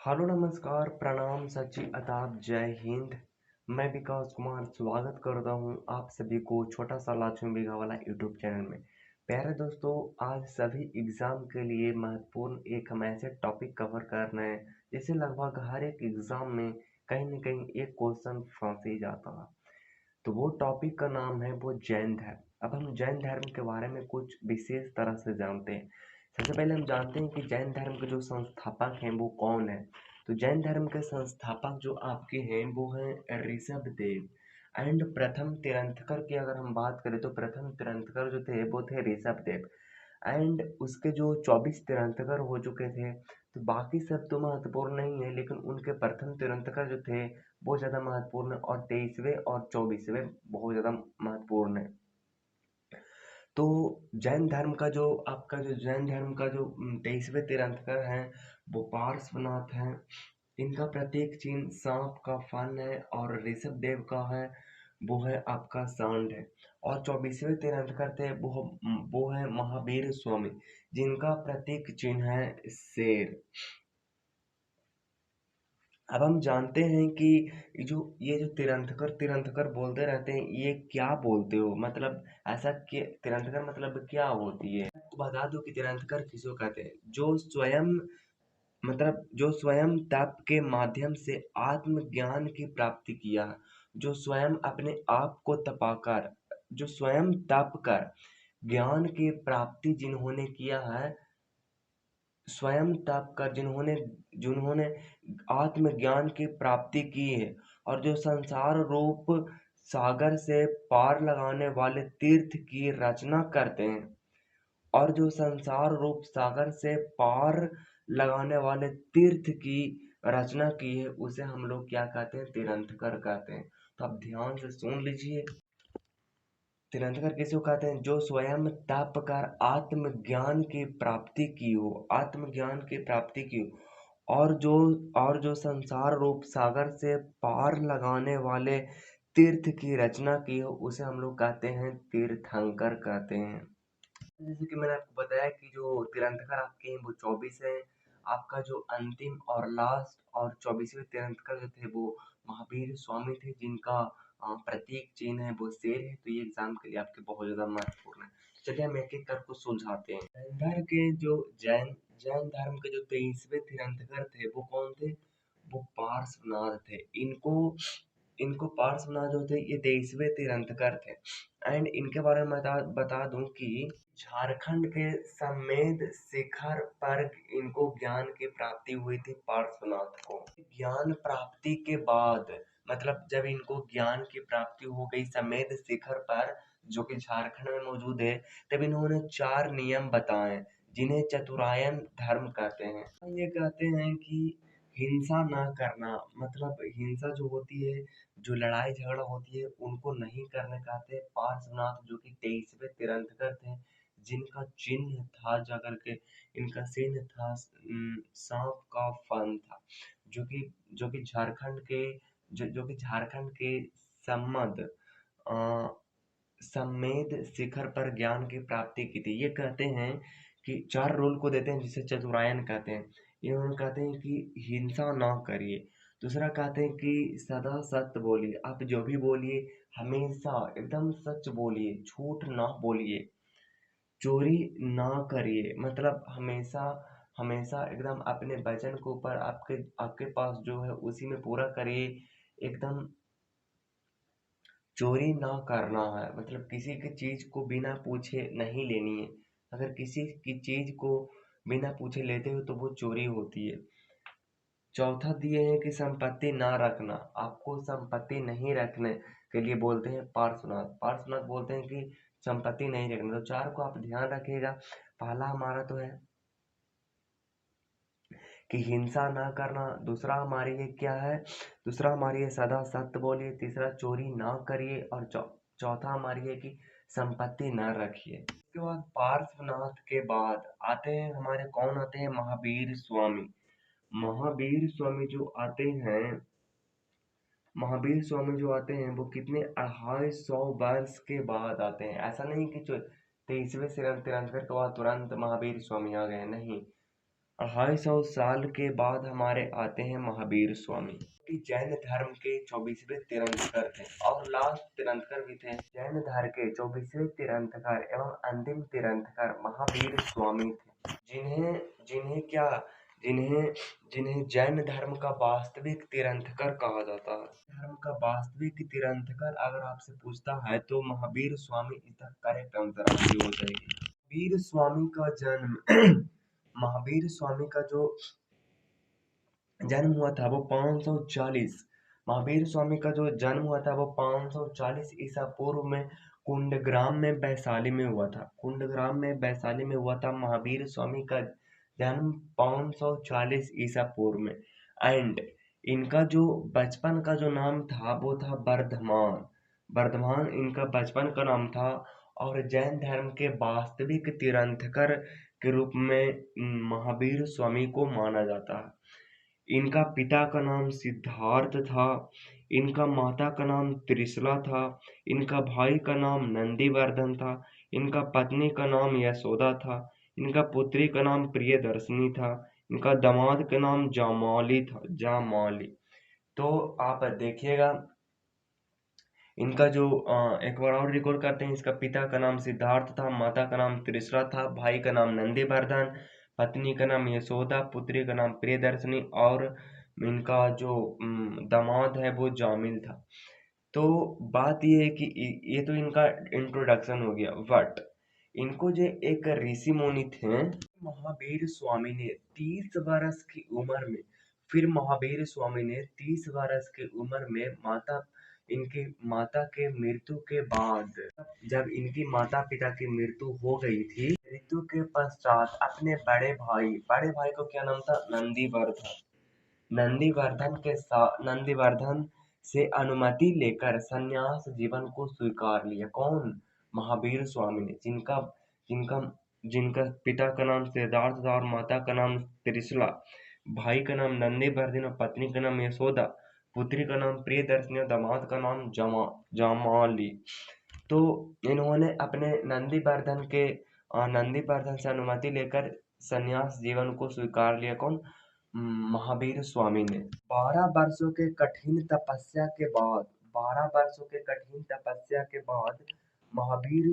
Hello नमस्कार प्रणाम सच्ची आदाब जय हिंद। मैं विकास कुमार स्वागत करता हूं आप सभी को छोटा सा लाखों बीघा वाला यूट्यूब चैनल में। प्यारे दोस्तों, आज सभी एग्जाम के लिए महत्वपूर्ण एक हम ऐसे टॉपिक कवर कर रहे हैं जिससे लगभग हर एक एग्जाम में कहीं न कहीं एक क्वेश्चन फंस ही जाता है। तो वो टॉपिक का नाम है वो जैन धर्म। अब हम जैन धर्म के बारे में कुछ विशेष तरह से जानते हैं। सबसे पहले हम जानते हैं कि जैन धर्म के जो संस्थापक हैं वो कौन है। तो जैन धर्म के संस्थापक जो आपके हैं वो हैं ऋषभ देव। एंड प्रथम तीर्थंकर की अगर हम बात करें तो प्रथम तीर्थंकर जो थे वो थे ऋषभ देव। एंड उसके जो 24 तीर्थंकर हो चुके थे, तो बाकी सब तो महत्वपूर्ण नहीं है, लेकिन उनके प्रथम तीर्थंकर जो थे बहुत ज़्यादा महत्वपूर्ण है और 23वें और 24वें बहुत ज़्यादा महत्वपूर्ण है। तो जैन धर्म का जो आपका जो जैन धर्म का जो 23वें तीर्थंकर हैं वो पार्श्वनाथ हैं। इनका प्रतीक चिन्ह सांप का फन है और ऋषभ देव का है वो है आपका सांड है। और 24वें तीर्थंकर थे वो है महावीर स्वामी, जिनका प्रतीक चिन्ह है शेर। अब हम जानते हैं कि ये जो तीर्थंकर तीर्थंकर बोलते रहते हैं, ये क्या बोलते हो, मतलब ऐसा तीर्थंकर मतलब क्या होती है। आपको बता दूं कि तीर्थंकर किसको कहते हैं। जो स्वयं तप के माध्यम से आत्मज्ञान की प्राप्ति किया, जो स्वयं अपने आप को तपाकर, जो स्वयं तप कर ज्ञान की प्राप्ति जिन्होंने किया है, स्वयं तप कर जिन्होंने जिन्होंने आत्मज्ञान की प्राप्ति की है, और जो संसार रूप सागर से पार लगाने वाले तीर्थ की रचना करते हैं, और जो संसार रूप सागर से पार लगाने वाले तीर्थ की रचना की है, उसे हम लोग क्या कहते हैं, तीर्थंकर कहते हैं। तो आप ध्यान से सुन लीजिए, तीर्थंकर किसको कहते हैं, जो स्वयं तप कर आत्मज्ञान की प्राप्ति की हो, आत्मज्ञान की प्राप्ति की हो, और जो संसार रूप सागर से पार लगाने वाले तीर्थ की रचना की हो, उसे हम लोग कहते हैं तीर्थंकर कहते हैं। जैसे कि मैंने आपको बताया कि जो तीर्थंकर आपके हैं वो 24 हैं। आपका जो अंतिम और लास्ट और 24वें तीर्थंकर जो थे वो महावीर स्वामी थे, जिनका प्रतीक चिन्ह है वो शेर है। तो ये एग्जाम के लिए आपके बहुत ज्यादा महत्वपूर्ण है। चलिए हम एक एक करके सुलझाते हैं। जैन जैन धर्म के जो 23वें तीर्थंकर थे वो कौन थे, वो पार्श्वनाथ थे। इनको इनको पार्श्वनाथ जो थे ये 23वें तीर्थंकर थे। एंड इनके बारे में बता दूं कि झारखंड के समेध शिखर पर इनको ज्ञान की प्राप्ति हुई थी पार्श्वनाथ को। ज्ञान प्राप्ति के बाद, मतलब जब इनको ज्ञान की प्राप्ति हो गई समेध शिखर पर, जो कि झारखंड में मौजूद है, तब इन्होंने 4 नियम बताए जिन्हें चतुरायन धर्म कहते हैं। ये कहते हैं कि हिंसा ना करना, मतलब हिंसा जो होती है, जो लड़ाई झगड़ा होती है, उनको नहीं करने कहते हैं। पार्श्वनाथ जो कि 23वें तीर्थंकर थे, जिनका चिन्ह था जाकर के, इनका चिन्ह था सांप का फन था, जो कि झारखंड के सम्मद अ, समेध शिखर पर ज्ञान की प्राप्ति की थी। ये कहते हैं कि 4 रूल को देते हैं जिसे चतुरायन कहते हैं। इन्होंने कहते हैं कि हिंसा ना करिए। दूसरा कहते हैं कि सदा सत्य बोलिए, आप जो भी बोलिए हमेशा एकदम सच बोलिए, झूठ ना बोलिए। चोरी ना करिए, मतलब हमेशा हमेशा एकदम अपने वचन के ऊपर आपके आपके पास जो है उसी में पूरा करिए। एकदम चोरी ना करना है, मतलब किसी की चीज को बिना पूछे नहीं लेनी है। अगर किसी की चीज को बिना पूछे लेते हो तो वो चोरी होती है। चौथा दिए हैं कि संपत्ति ना रखना, आपको संपत्ति नहीं रखने के लिए बोलते हैं पार्श्वनाथ। पार्श्वनाथ बोलते हैं कि संपत्ति नहीं रखना। तो 4 को आप ध्यान रखिएगा। पहला हमारा तो है कि हिंसा ना करना। दूसरा हमारी ये क्या है, दूसरा हमारी है सदा सत्य बोलिए। तीसरा चोरी ना करिए। और चौथा हमारी है कि संपत्ति ना रखिए। इसके बाद पार्श्वनाथ के बाद आते हैं हमारे, कौन आते हैं, महावीर स्वामी। महावीर स्वामी जो आते हैं, महावीर स्वामी जो आते हैं वो कितने 250 वर्ष के बाद आते हैं। ऐसा नहीं कि 23वें तीर्थंकर के बाद तुरंत महावीर स्वामी आ गए, नहीं। 250 साल के बाद हमारे आते हैं महावीर स्वामी, कि जैन धर्म के 24वें तीर्थंकर थे और लास्ट तीर्थंकर भी थे। जैन धर्म के 24वें तीर्थंकर एवं अंतिम तीर्थंकर महावीर स्वामी थे, जिन्हें जिन्हें क्या जिन्हें जिन्हें जैन धर्म का वास्तविक तीर्थंकर कहा जाता है। धर्म का वास्तविक तीर्थंकर अगर आपसे पूछता है तो महावीर स्वामी इसका करेक्ट आंसर आपकी हो जाएगी। महावीर स्वामी का जन्म महावीर स्वामी का जो जन्म हुआ था वो 540 महावीर स्वामी का जो जन्म हुआ था वो 540 ईसा पूर्व में कुंडग्राम में वैशाली में हुआ था। कुंडग्राम में वैशाली में हुआ था महावीर स्वामी का जन्म 540 ईसा पूर्व में। एंड इनका जो बचपन का जो नाम था वो था वर्धमान। वर्धमान इनका बचपन का नाम था। और जैन धर्म के वास्तविक तीर्थंकर के रूप में महावीर स्वामी को माना जाता है। इनका पिता का नाम सिद्धार्थ था, इनका माता का नाम त्रिशला था, इनका भाई का नाम नंदीवर्धन था, इनका पत्नी का नाम यशोदा था, इनका पुत्री का नाम प्रियदर्शनी था, इनका दामाद का नाम जामाली था, जामाली। तो आप देखिएगा इनका जो एक बार और रिकॉर्ड करते हैं। इसका पिता का नाम सिद्धार्थ था, माता का नाम त्रिशला था, भाई का नाम नंदीवर्धन, पत्नी का नाम यशोदा, पुत्री का नाम प्रियदर्शनी और इनका जो दामाद है वो जामिल था। तो बात ये है कि ये तो इनका इंट्रोडक्शन हो गया, बट इनको जो एक ऋषि मुनि थे, महावीर स्वामी ने 30 वर्ष की उम्र में फिर महावीर स्वामी ने 30 वर्ष की उम्र में इनकी माता के मृत्यु के बाद, जब इनकी माता पिता की मृत्यु हो गई थी, मृत्यु के पश्चात अपने बड़े भाई को क्या नाम था, नंदीवर्धन। नंदीवर्धन से अनुमति लेकर संन्यास जीवन को स्वीकार लिया। कौन? महावीर स्वामी ने, जिनका जिनका जिनका पिता का नाम सिद्धार्थ था और माता का नाम त्रिशला, भाई का नाम नंदीवर्धन और पत्नी का नाम यशोदा, पुत्री का नाम प्रियदर्शनी और दामाद का नाम जामाली। तो इन्होंने अपने नंदीवर्धन से अनुमति लेकर संन्यास जीवन को स्वीकार लिया। कौन? महावीर स्वामी ने 12 वर्षों के कठिन तपस्या के बाद 12 वर्षों के कठिन तपस्या के बाद महावीर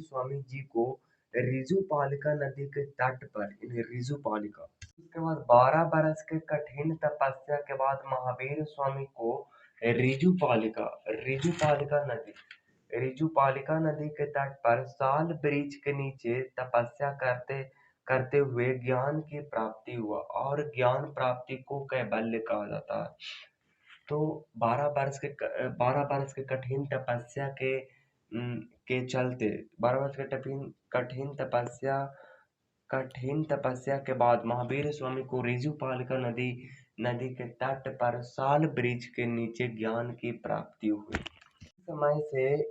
स्वामी जी को रिजुपालिका नदी के तट पर रिजुपालिका उसके बाद 12 बरस के कठिन तपस्या के बाद महावीर स्वामी को रिजुपालिका नदी के तट पर साल वृक्ष के नीचे तपस्या करते करते हुए ज्ञान की प्राप्ति हुआ और ज्ञान प्राप्ति को कैवल्य कहा जाता है। तो 12 बरस के कठिन तपस्या के चलते 12 वर्ष के कठिन तपस्या के बाद महावीर स्वामी को रिजुपालिका नदी के तट पर साल वृक्ष के नीचे ज्ञान की प्राप्ति हुई।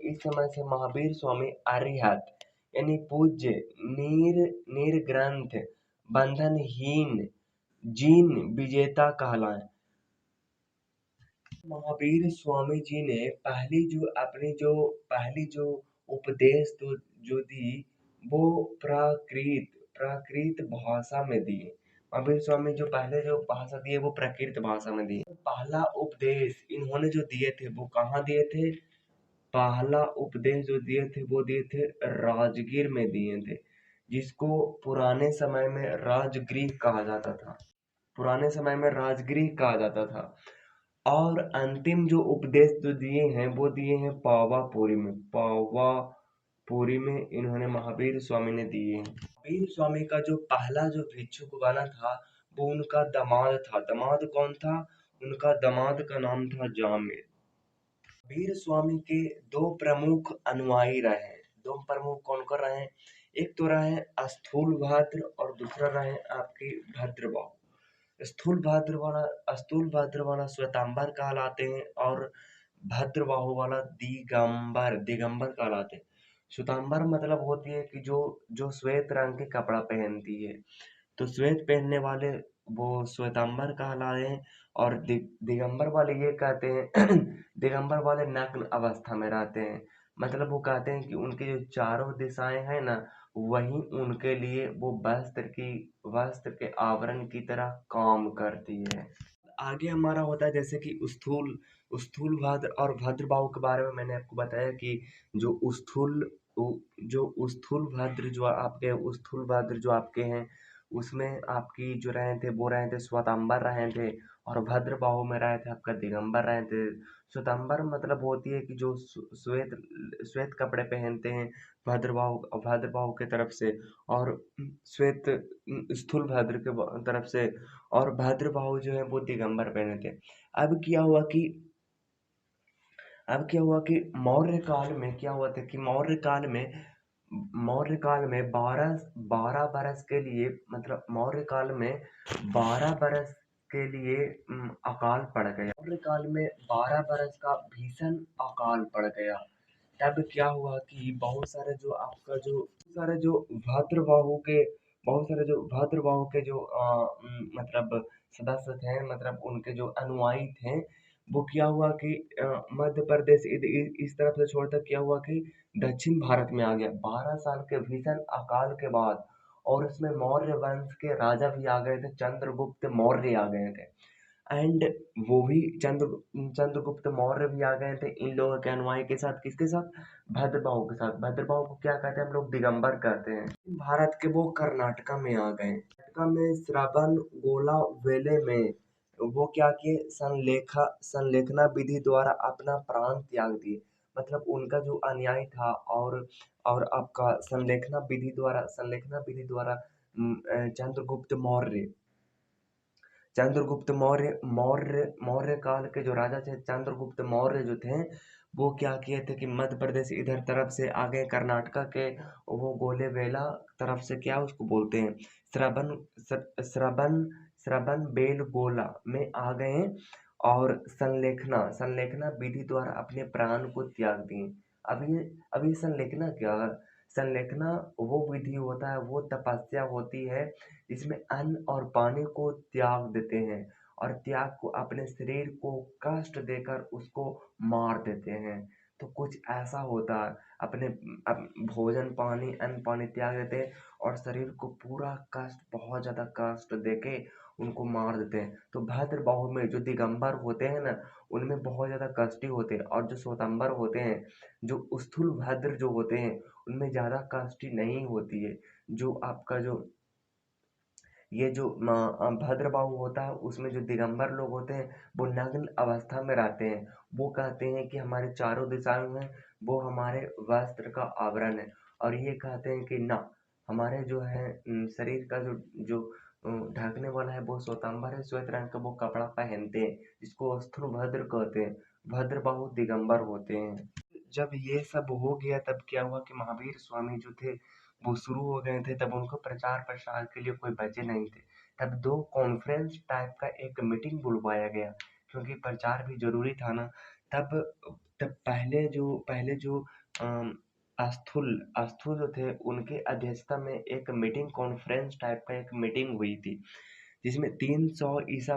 इस समय से महावीर स्वामी अरिहत यानी पूज्य, निर्ग्रंथ, बंधनहीन, जीन विजेता कहलाए। महावीर स्वामी जी ने पहली जो उपदेश जो दी वो प्राकृत भाषा में दी। महावीर स्वामी जो पहले जो भाषा दिए वो प्राकृत भाषा में दी। पहला उपदेश इन्होंने जो दिए थे वो कहाँ दिए थे? पहला उपदेश जो दिए थे वो दिए थे राजगीर में दिए थे, जिसको पुराने समय में राजगृह कहा जाता था। पुराने समय में राजगृह कहा जाता था। और अंतिम जो उपदेश जो दिए हैं वो दिए हैं पावापुरी में इन्होंने महावीर स्वामी ने दिए हैं। महावीर स्वामी का जो पहला जो भिक्षुक बना था वो उनका दामाद था। दामाद कौन था? उनका दामाद का नाम था जामिल। महावीर स्वामी के दो प्रमुख अनुयायी रहे। दो प्रमुख कौन कौन रहे? एक तो रहे स्थूलभद्र और दूसरा रहे आपके भद्रबाहु। स्थूलभद्र वाला श्वेतांबर कहलाते हैं और भद्रबाहु वाला दिगंबर कहलाते हैं। श्वेतांबर मतलब होती है कि जो श्वेत रंग के कपड़ा पहनती है, तो श्वेत पहनने वाले वो श्वेतांबर कहलाए हैं। और दिगंबर वाले ये कहते हैं दिगंबर वाले नग्न अवस्था में रहते हैं। मतलब वो कहते हैं कि उनकी जो चारों दिशाएं हैं ना वहीं उनके लिए वो वस्त्र के आवरण की तरह काम करती है। आगे हमारा होता है जैसे कि स्थूल भद्र और भद्र बाहु के बारे में मैंने आपको बताया कि जो स्थूल भद्र जो आपके हैं, उसमें आपकी जो रहे थे वो रहे थे श्वेतांबर रहे थे, और भद्र बाहु में रहे थे आपका दिगंबर रहे थे। श्वेतांबर मतलब होती है कि जो श्वेत श्वेत कपड़े पहनते हैं भद्र बाहु की तरफ से, और श्वेत स्थूल भद्र के तरफ से, और भद्र बाहु जो है वो दिगंबर पहने थे। अब क्या हुआ कि अब क्या हुआ कि मौर्य काल में क्या हुआ था कि मौर्य काल में 12 बरस के लिए, मतलब मौर्य काल में 12 बरस के लिए अकाल पड़ गया। मौर्य काल में 12 बरस का भीषण अकाल पड़ गया। तब क्या हुआ कि बहुत सारे जो भाद्रबाहु के जो मतलब सदस्य थे, मतलब उनके जो अनुयायी थे, वो क्या हुआ कि मध्य प्रदेश इस तरफ से छोड़कर क्या हुआ कि दक्षिण भारत में आ गया 12 साल के भीषण अकाल के बाद। और उसमें मौर्य वंश के राजा भी आ गए थे, चंद्रगुप्त मौर्य आ गए थे। एंड वो भी चंद्रगुप्त मौर्य भी आ गए थे इन लोगों के अनुयायी के साथ। किसके साथ? भद्रबाहु के साथ। भद्रबाहु को क्या कहते हैं हम लोग? दिगंबर कहते हैं। भारत के वो कर्नाटका में आ गए। कर्नाटका में श्रवण गोला वेले में वो क्या किए? संलेखना विधि द्वारा अपना प्राण त्याग दिए। मतलब उनका जो अनुयायी था, और आपका संलेखना विधि द्वारा चंद्रगुप्त मौर्य काल के जो राजा थे, चंद्रगुप्त मौर्य जो थे, वो क्या किए थे कि मध्य प्रदेश इधर तरफ से आ गए, कर्नाटका के वो गोलेवेला तरफ से, क्या उसको बोलते हैं, श्रवण श्रवण श्रवण बेलगोला में आ गए, और संलेखना विधि द्वारा अपने प्राण को त्याग दिए। अभी संलेखना क्या है? संलेखना वो विधि होता है, वो तपस्या होती है जिसमें अन्न और पानी को त्याग देते हैं, और त्याग को अपने शरीर को कष्ट देकर उसको मार देते हैं। तो कुछ ऐसा होता है, अपने भोजन पानी अन्न पानी त्याग देते हैं, और शरीर को पूरा कष्ट, बहुत ज़्यादा कष्ट देके उनको मार देते हैं। तो भद्र बाहु में जो दिगंबर होते हैं ना, उनमें बहुत ज़्यादा कष्टी होते हैं, और जो श्वेतांबर होते हैं, जो स्थूल भद्र जो होते हैं, उनमें ज़्यादा कष्टी नहीं होती है। जो आपका जो ये जो भद्रबाहु होता है, उसमें जो दिगंबर लोग होते हैं, वो नग्न अवस्था में रहते हैं। वो कहते हैं कि हमारे चारों दिशाएं हैं, वो हमारे वस्त्र का आवरण है, और ये कहते हैं कि ना, हमारे जो है शरीर का जो जो ढकने वाला है वो श्वेतांबर है, श्वेत रंग का वो कपड़ा पहनते हैं, जिसको स्थूल भद्र कहते हैं। भद्रबाहु दिगंबर होते हैं। जब ये सब हो गया, तब क्या हुआ कि महावीर स्वामी जो थे वो शुरू हो गए थे। तब उनको प्रचार प्रसार के लिए कोई बचे नहीं थे। तब दो कॉन्फ्रेंस टाइप का एक मीटिंग बुलवाया गया, क्योंकि प्रचार भी जरूरी था ना। तब तब पहले जो अम, स्थूल स्थूल जो थे, उनके अध्यक्षता में एक मीटिंग, कॉन्फ्रेंस टाइप का एक मीटिंग हुई थी, जिसमें 300 ईसा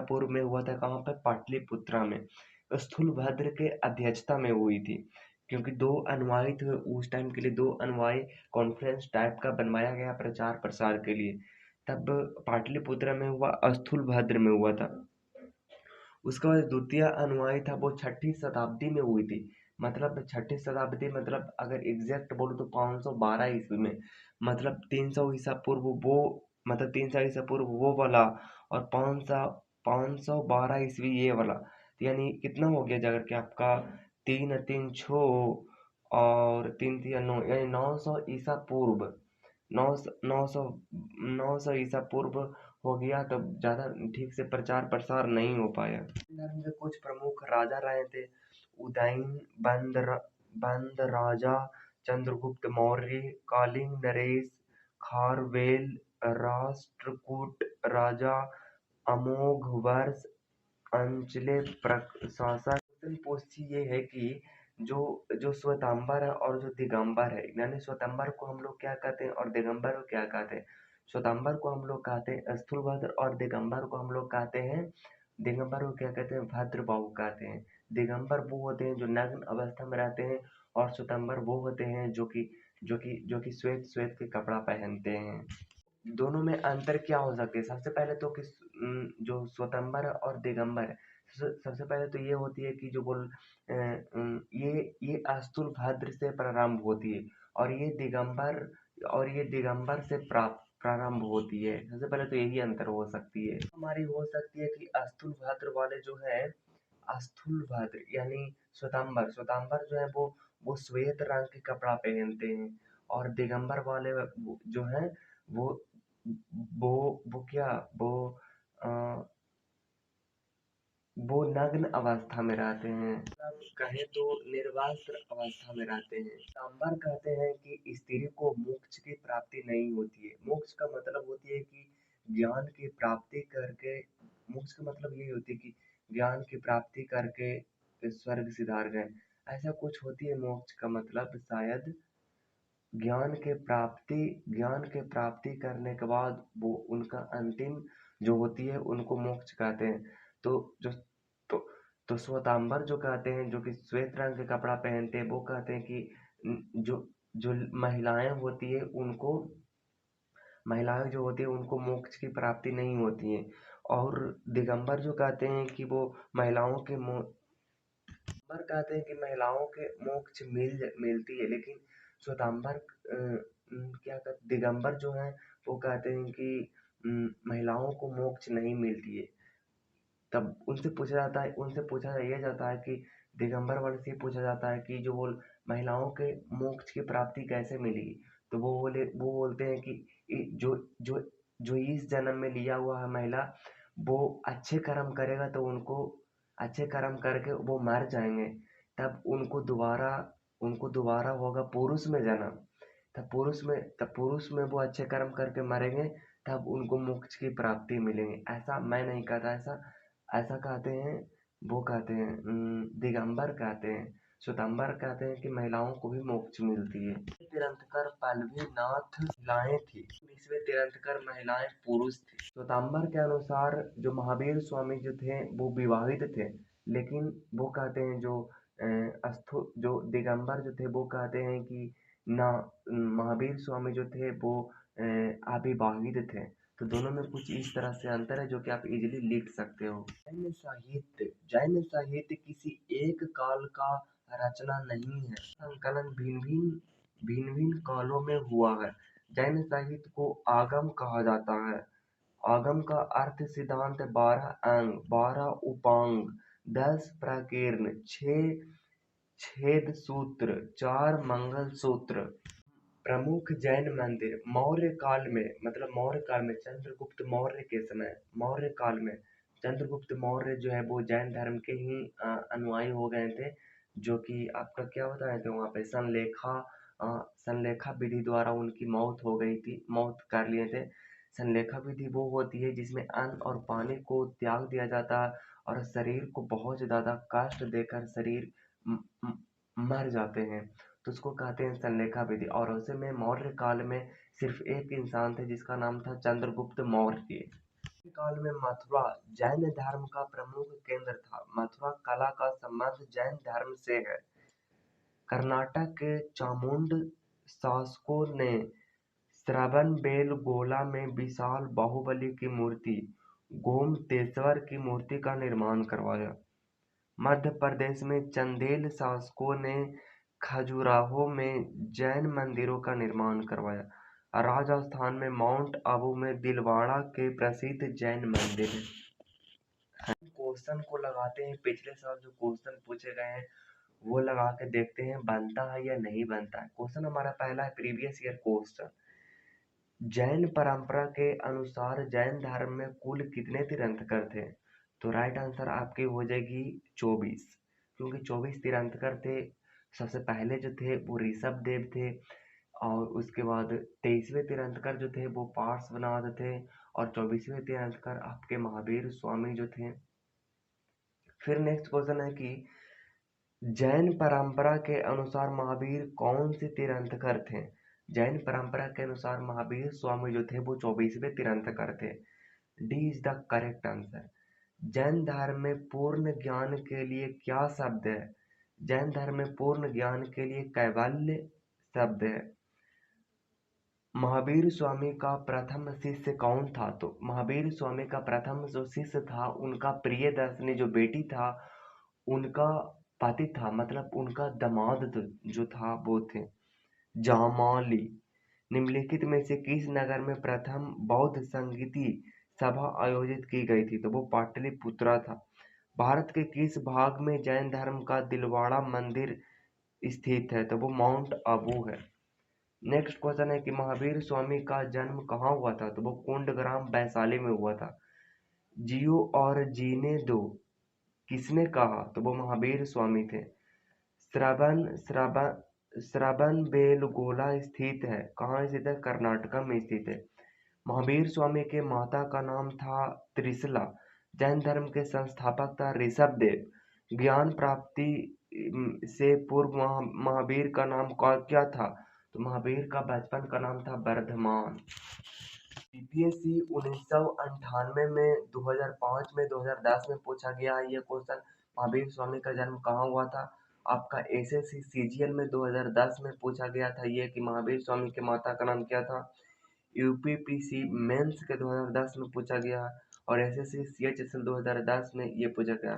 पूर्व में हुआ था। कहाँ पे? पाटलिपुत्रा में। स्थूलभद्र के अध्यक्षता में हुई थी, क्योंकि दो अनुयायी थे उस टाइम के लिए, दो अनुयायी कॉन्फ्रेंस टाइप का बनवाया गया प्रचार प्रसार के लिए। तब पाटलिपुत्र में हुआ, स्थूलभद्र में हुआ था। उसका बाद द्वितीय अनुयायी था, वो 6ठी शताब्दी में हुई थी। मतलब 6ठी शताब्दी, मतलब अगर एग्जैक्ट बोलो तो 512 ईस्वी में। मतलब 300 ईसा पूर्व वो, मतलब 300 ईसा पूर्व वो वाला, और 512 ईस्वी ये वाला। तो यानी कितना हो गया जाकर के आपका? 3 3 6, और 3 3 9, यानी 900 ईसा पूर्व। 900 ईसा पूर्व हो गया। तब ज़्यादा ठीक से प्रचार प्रसार नहीं हो पाया। धर्म के कुछ प्रमुख राजा रहे थे। उदयन बंद राजा, चंद्रगुप्त मौर्य, कलिंग नरेश, खारवेल, राष्ट्रकूट राजा, अमोघ वर्ष, अंचले प्रशासक। क्वेश्चन पूछती ये है कि जो जो श्वेतांबर है और जो दिगंबर है, यानी श्वेतांबर को हम लोग क्या कहते हैं और दिगंबर को क्या कहते हैं? श्वेतांबर को हम लोग कहते हैं स्थूलभद्र, और दिगंबर को हम लोग कहते हैं, दिगंबर को क्या कहते हैं? भद्रबाहु कहते हैं। दिगंबर वो होते हैं जो नग्न अवस्था में रहते हैं, और श्वेतांबर वो होते हैं जो कि जो कि श्वेत श्वेत के कपड़ा पहनते हैं। दोनों में अंतर क्या हो सकते हैं? सबसे पहले तो जो स्वतंबर और दिगंबर है, सबसे पहले तो ये होती है कि ये अस्तुल भद्र से प्रारंभ होती है, और ये दिगंबर से प्रारंभ होती है। सबसे पहले तो यही अंतर हो सकती है। हमारी हो सकती है कि अस्तुल भद्र वाले जो है, अस्तुल भद्र यानी स्वतंबर स्वतंबर जो है वो श्वेत रंग के कपड़ा पहनते हैं, और दिगंबर वाले जो है वो वो वो क्या अ, वो नग्न अवस्था में रहते हैं, मतलब कहें तो निर्वस्त्र अवस्था में रहते हैं। सांबर कहते हैं कि स्त्री को मोक्ष की प्राप्ति नहीं होती है। मोक्ष का मतलब होती है कि ज्ञान की प्राप्ति करके, मोक्ष का मतलब यही होती है कि ज्ञान की प्राप्ति करके स्वर्ग सिधार गए, ऐसा कुछ होती है मोक्ष का मतलब शायद। ज्ञान के प्राप्ति करने के बाद वो उनका अंतिम जो होती है उनको मोक्ष कहते हैं। तो जो तो तो श्वेतांबर जो कहते हैं, जो कि श्वेत रंग के कपड़ा पहनते हैं, वो कहते हैं कि जो जो महिलाएं जो होती है उनको मोक्ष की प्राप्ति नहीं होती है। और दिगंबर जो कहते हैं कि वो महिलाओं के पर कहते हैं कि महिलाओं के मोक्ष मिलती है, लेकिन श्वेतांबर क्या कहते दिगंबर जो है वो कहते हैं कि महिलाओं को मोक्ष नहीं मिलती है। तब उनसे पूछा ये जाता है कि दिगंबर वाले से पूछा जाता है कि जो वो महिलाओं के मोक्ष की प्राप्ति कैसे मिलेगी। तो वो बोलते हैं कि जो जो जो इस जन्म में लिया हुआ है महिला, वो अच्छे कर्म करेगा तो उनको अच्छे कर्म करके वो मर जाएंगे, तब उनको दोबारा होगा पुरुष में जन्म। तब पुरुष में वो अच्छे कर्म करके मरेंगे, तब उनको मोक्ष की प्राप्ति मिलेंगे। ऐसा मैं नहीं कहता, ऐसा ऐसा कहते हैं, वो कहते हैं दिगंबर कहते हैं। श्वेतांबर कहते हैं कि महिलाओं को भी मोक्ष मिलती है। तीर्थंकर पल्लवी नाथ महिलाएं थी, 19वें तीर्थंकर महिलाएं पुरुष थे। श्वेतांबर के अनुसार जो महावीर स्वामी जो थे वो विवाहित थे, लेकिन वो कहते हैं जो दिगंबर जो थे वो कहते हैं कि ना, महावीर स्वामी जो थे वो अविवाहित थे। तो दोनों में कुछ इस तरह से अंतर है जो कि आप इजीली लिख सकते हो। जैन साहित्य किसी एक काल का रचना नहीं है, संकलन भिन्न भिन्न कालों में हुआ है। जैन साहित्य को आगम कहा जाता है। आगम का अर्थ सिद्धांत 12 अंग, 12 उपांग, 10 प्रकीर्ण, 6 छेद सूत्र, 4 मंगल सूत्र। प्रमुख जैन मंदिर मौर्य काल में चंद्रगुप्त मौर्य जो है वो जैन धर्म के ही अनुयायी हो गए थे, जो कि आपका क्या होता है कि वहाँ पे संलेखा विधि द्वारा उनकी मौत कर लिए थे। संलेखा विधि वो होती है जिसमें अन्न और पानी को त्याग दिया जाता है, और शरीर को बहुत ज़्यादा कष्ट देकर शरीर म- म- मर जाते हैं, तो उसको कहते हैं संलेखा विधि। और उसे में मौर्य काल में सिर्फ एक इंसान थे जिसका नाम था चंद्रगुप्त मौर्य। काल में मथुरा जैन धर्म का प्रमुख केंद्र था। मथुरा कला का संबंध जैन धर्म से है। कर्नाटक के चामुंड शासकों ने श्रवणबेलगोला में विशाल बाहुबली की मूर्ति, गोमतेश्वर की मूर्ति का निर्माण करवाया। मध्य प्रदेश में चंदेल शासकों ने खजुराहो में जैन मंदिरों का निर्माण करवाया। राजस्थान में माउंट आबू में दिलवाड़ा के प्रसिद्ध जैन मंदिर है। क्वेश्चन को लगाते हैं, पिछले साल जो क्वेश्चन पूछे गए हैं वो लगा के देखते हैं बनता है या नहीं बनता है। क्वेश्चन हमारा पहला है प्रीवियस ईयर क्वेश्चन। जैन परंपरा के अनुसार जैन धर्म में कुल कितने तीर्थंकर थे? तो राइट आंसर आपकी हो जाएगी 24, क्योंकि 24 तीर्थंकर थे। सबसे पहले जो थे वो ऋषभ देव थे, और उसके बाद 23वें तीर्थंकर जो थे वो पार्श्वनाथ थे, और 24वें तीर्थंकर आपके महावीर स्वामी जो थे। फिर नेक्स्ट क्वेश्चन है कि जैन परंपरा के अनुसार महावीर कौन से तीर्थंकर थे? जैन परंपरा के अनुसार महावीर स्वामी जो थे वो 24वें तीर्थंकर थे। D is the correct answer. Jain धर्म में पूर्ण ज्ञान के लिए क्या शब्द है? जैन धर्म में पूर्ण ज्ञान के लिए कैवल्य शब्द है। महावीर स्वामी का प्रथम शिष्य कौन था? तो महावीर स्वामी का प्रथम जो शिष्य था, उनका प्रियदर्शनी जो बेटी था, उनका पति था, मतलब उनका दामाद जो था वो थे जामाली। निम्नलिखित में से किस नगर में प्रथम बौद्ध संगीति सभा आयोजित की गई थी? तो वो पाटलिपुत्रा था। भारत के किस भाग में जैन धर्म का दिलवाड़ा मंदिर स्थित है? तो वो माउंट आबू है। नेक्स्ट क्वेश्चन है कि महावीर स्वामी का जन्म कहाँ हुआ था? तो वो कुंडग्राम वैशाली में हुआ था। जियो और जीने दो किसने कहा? तो वो महावीर स्वामी थे। श्रवण श्रवण श्रवणबेलगोला स्थित है, कहाँ स्थित है? कर्नाटक में स्थित है। महावीर स्वामी के माता का नाम था त्रिशला। जैन धर्म के संस्थापक था ऋषभदेव। ज्ञान प्राप्ति से पूर्व महावीर का नाम क्या था? तो महावीर का बचपन का नाम था वर्धमान। बीपीएससी 1998 में, 2005 में, 2010 में पूछा गया है ये क्वेश्चन। महावीर स्वामी का जन्म कहाँ हुआ था? आपका एसएससी सीजीएल में 2010 में पूछा गया था ये कि महावीर स्वामी के माता का नाम क्या था। यूपीपीसी मेंस के 2010 में पूछा गया, और एसएससी सीएचएसएल 2010 में ये पूछा गया।